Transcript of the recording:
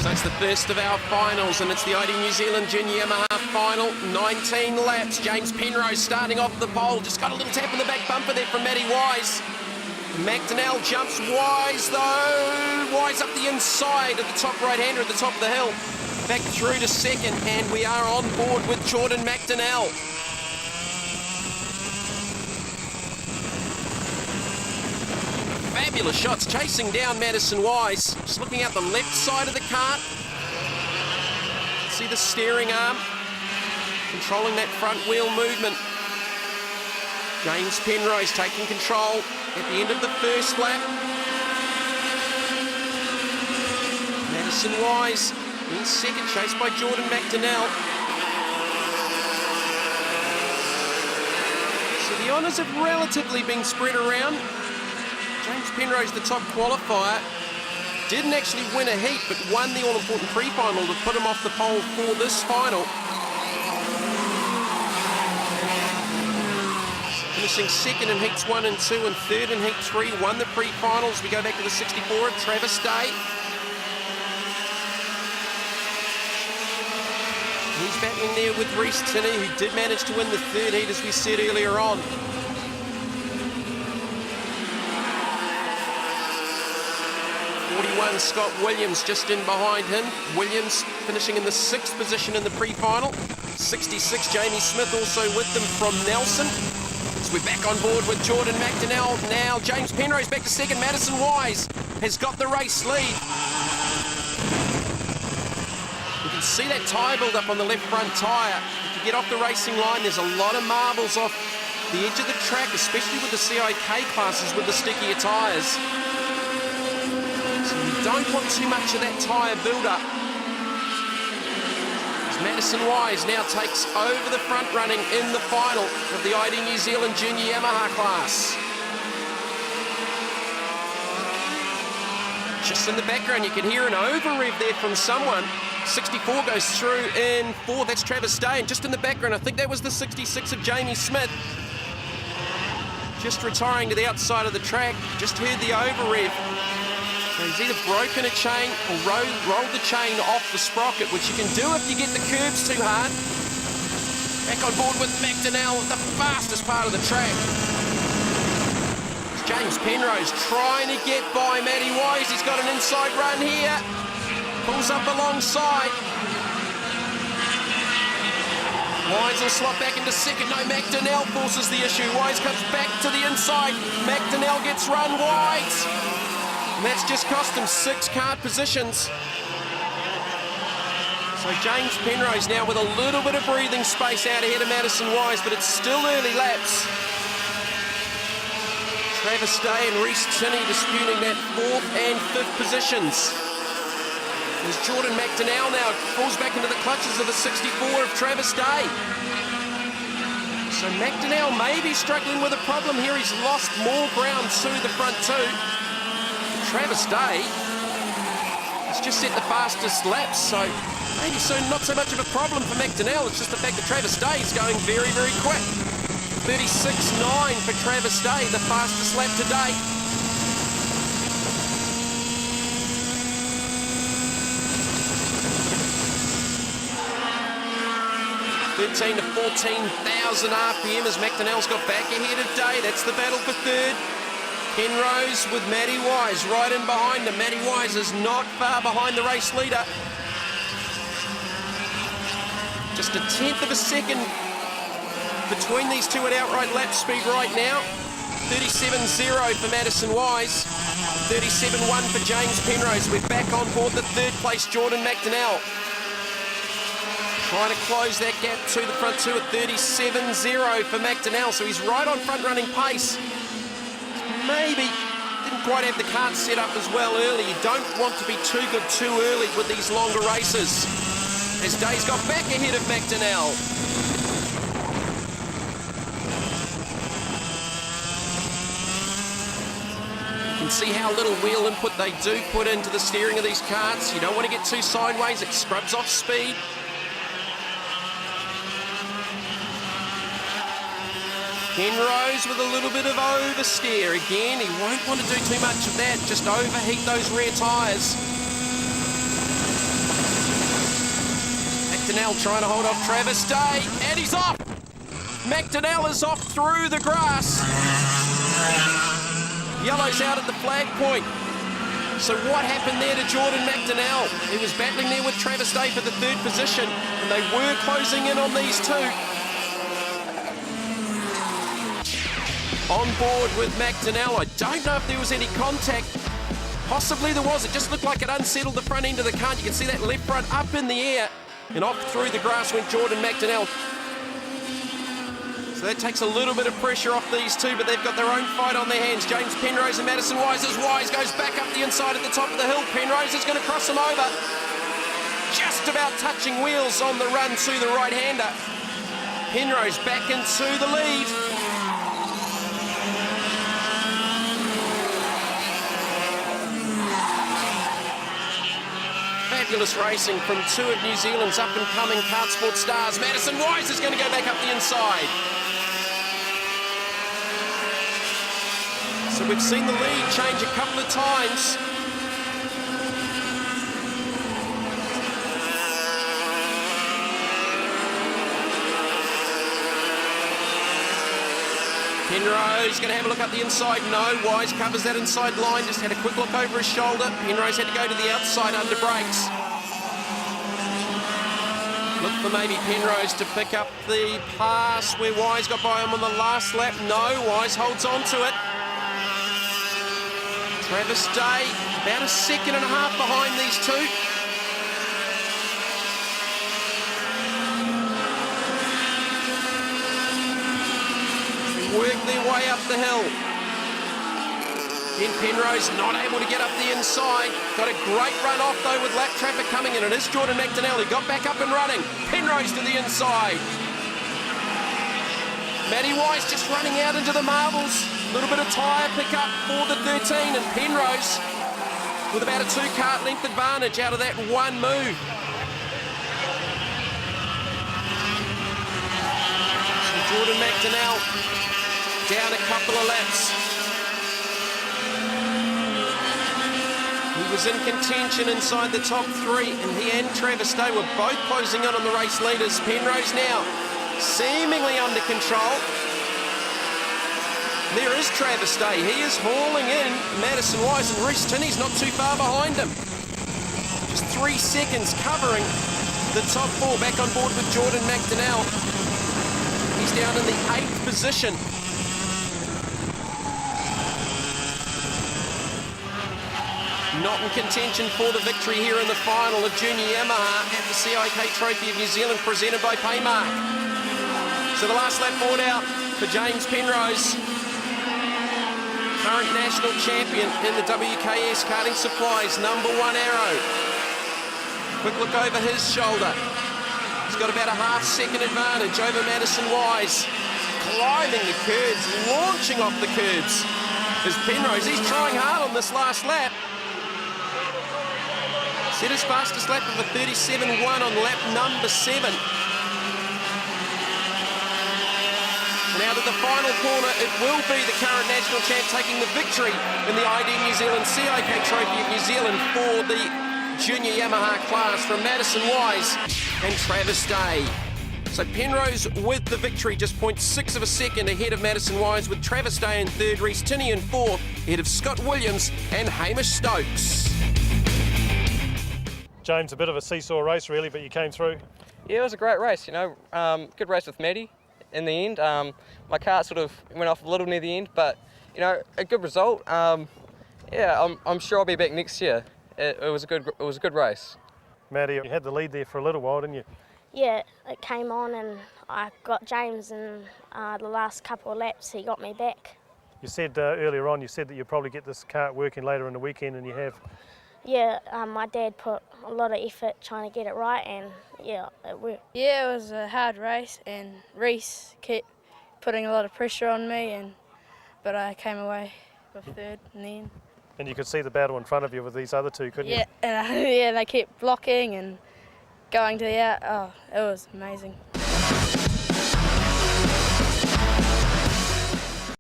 So it's the first of our finals, and it's the ID New Zealand Junior Yamaha final. 19 laps. James Penrose starting off the pole. Just got a little tap in the back bumper there from Matty Wise. McDonnell jumps Wise, though. Wise up the inside of the top right-hander at the top of the hill. Back through to second, and we are on board with Jordan McDonnell. Fabulous shots, chasing down Madison Wise. Just looking out the left side of the kart. See the steering arm, controlling that front wheel movement. James Penrose taking control at the end of the first lap. Madison Wise in second, chased by Jordan McDonnell. So the honours have relatively been spread around. James Penrose, the top qualifier, didn't actually win a heat, but won the all-important pre-final to put him off the pole for this final. Finishing second in heats 1 and 2 and third in heat 3, won the pre-finals. We go back to the 64 at Travis Day. He's battling there with Reece Tinney, who did manage to win the third heat, as we said earlier on. Scott Williams just in behind him. Williams finishing in the 6th position in the pre-final. 66, Jamie Smith also with them from Nelson. So we're back on board with Jordan McDonnell now. James Penrose back to second. Madison Wise has got the race lead. You can see that tyre build up on the left front tyre. If you get off the racing line, there's a lot of marbles off the edge of the track, especially with the CIK classes with the stickier tyres. Don't want too much of that tyre build-up. Madison Wise now takes over the front running in the final of the ID New Zealand Junior Yamaha class. Just in the background, you can hear an over-rev there from someone. 64 goes through in 4th, that's Travis Day. And just in the background, I think that was the 66 of Jamie Smith. Just retiring to the outside of the track. Just heard the over-rev. So he's either broken a chain or rolled the chain off the sprocket, which you can do if you get the curbs too hard. Back on board with McDonnell at the fastest part of the track. It's James Penrose trying to get by Matty Wise. He's got an inside run here. Pulls up alongside. Wise will slot back into second. No, McDonnell forces the issue. Wise comes back to the inside. McDonnell gets run wide. And that's just cost him 6 kart positions. So James Penrose now with a little bit of breathing space out ahead of Madison Wise, but it's still early laps. Travis Day and Reece Tinney disputing that 4th and 5th positions. There's Jordan McDonnell now, falls back into the clutches of the 64 of Travis Day. So McDonnell may be struggling with a problem here. He's lost more ground to the front two. Travis Day has just set the fastest laps, so maybe not so much of a problem for McDonnell. It's just the fact that Travis Day is going very, very quick. 36.9 for Travis Day, the fastest lap to date. (13 to 14,000 RPM as McDonnell's got back ahead of Day. That's the battle for third. Penrose with Matty Wise right in behind him. Matty Wise is not far behind the race leader. Just a 1/10 of a second between these two at outright lap speed right now. 37.0 for Madison Wise. 37.1 for James Penrose. We're back on board the 3rd place Jordan McDonnell. Trying to close that gap to the front two at 37.0 for McDonnell. So he's right on front running pace. Maybe didn't quite have the kart set up as well early. You don't want to be too good too early with these longer races. As Day's got back ahead of McDonnell. You can see how little wheel input they do put into the steering of these karts. You don't want to get too sideways, it scrubs off speed. Penrose with a little bit of oversteer again. He won't want to do too much of that, just overheat those rear tyres. McDonnell trying to hold off Travis Day, and he's off. McDonnell is off through the grass. Yellow's out at the flag point. So what happened there to Jordan McDonnell? He was battling there with Travis Day for the third position, and they were closing in on these two. On board with McDonnell. I don't know if there was any contact. Possibly there was. It just looked like it unsettled the front end of the cart. You can see that left front up in the air, and off through the grass went Jordan McDonnell. So that takes a little bit of pressure off these two, but they've got their own fight on their hands. James Penrose and Madison Wise, as Wise goes back up the inside at the top of the hill. Penrose is going to cross him over. Just about touching wheels on the run to the right-hander. Penrose back into the lead. Fabulous racing from two of New Zealand's up-and-coming kart sport stars. Madison Wise is going to go back up the inside. So we've seen the lead change a couple of times. Penrose going to have a look up the inside. No, Wise covers that inside line. Just had a quick look over his shoulder. Penrose had to go to the outside under brakes. Look for maybe Penrose to pick up the pass where Wise got by him on the last lap. No, Wise holds on to it. Travis Day about a second and a half behind these two. Work their way up the hill. Then Penrose not able to get up the inside. Got a great run off though with lap traffic coming in. It is Jordan McDonnell. He got back up and running. Penrose to the inside. Matty Wise just running out into the marbles. A little bit of tyre pickup for the 13, and Penrose with about a 2-kart length advantage out of that one move. So Jordan McDonnell down a couple of laps. He was in contention inside the top three, and he and Travis Day were both closing in on the race leaders. Penrose now seemingly under control. There is Travis Day. He is hauling in Madison Wise, and Reece Tinney's not too far behind him. Just 3 seconds covering the top four. Back on board with Jordan McDonnell. He's down in the 8th position. Not in contention for the victory here in the final of Junior Yamaha at the CIK Trophy of New Zealand presented by Paymark. So the last lap board out for James Penrose, current national champion in the WKS Karting Supplies, #1 Arrow. Quick look over his shoulder. He's got about a half-second advantage over Madison Wise. Climbing the curbs, launching off the curbs is Penrose. He's trying hard on this last lap. Set his fastest lap of a 37.1 on lap number 7. Now to the final corner, it will be the current national champ taking the victory in the ID New Zealand CIK Trophy of New Zealand for the Junior Yamaha class from Madison Wise and Travis Day. So Penrose with the victory, just 0.6 of a second ahead of Madison Wise, with Travis Day in 3rd, Reece Tinney in 4th, ahead of Scott Williams and Hamish Stokes. James, a bit of a seesaw race really, but you came through. Yeah, it was a great race, you know. Good race with Maddie in the end. My car sort of went off a little near the end, but, you know, a good result. Yeah, I'm sure I'll be back next year. It was a good race. Maddie, you had the lead there for a little while, didn't you? Yeah, it came on and I got James in the last couple of laps. He got me back. You said earlier on, you said that you'll probably get this kart working later in the weekend, and you have. Yeah, my dad put a lot of effort trying to get it right, and yeah, it worked. Yeah, it was a hard race, and Reece kept putting a lot of pressure on me, but I came away with 3rd in the end. And you could see the battle in front of you with these other two, couldn't you? Yeah, and yeah, they kept blocking and going to the out. Oh, it was amazing.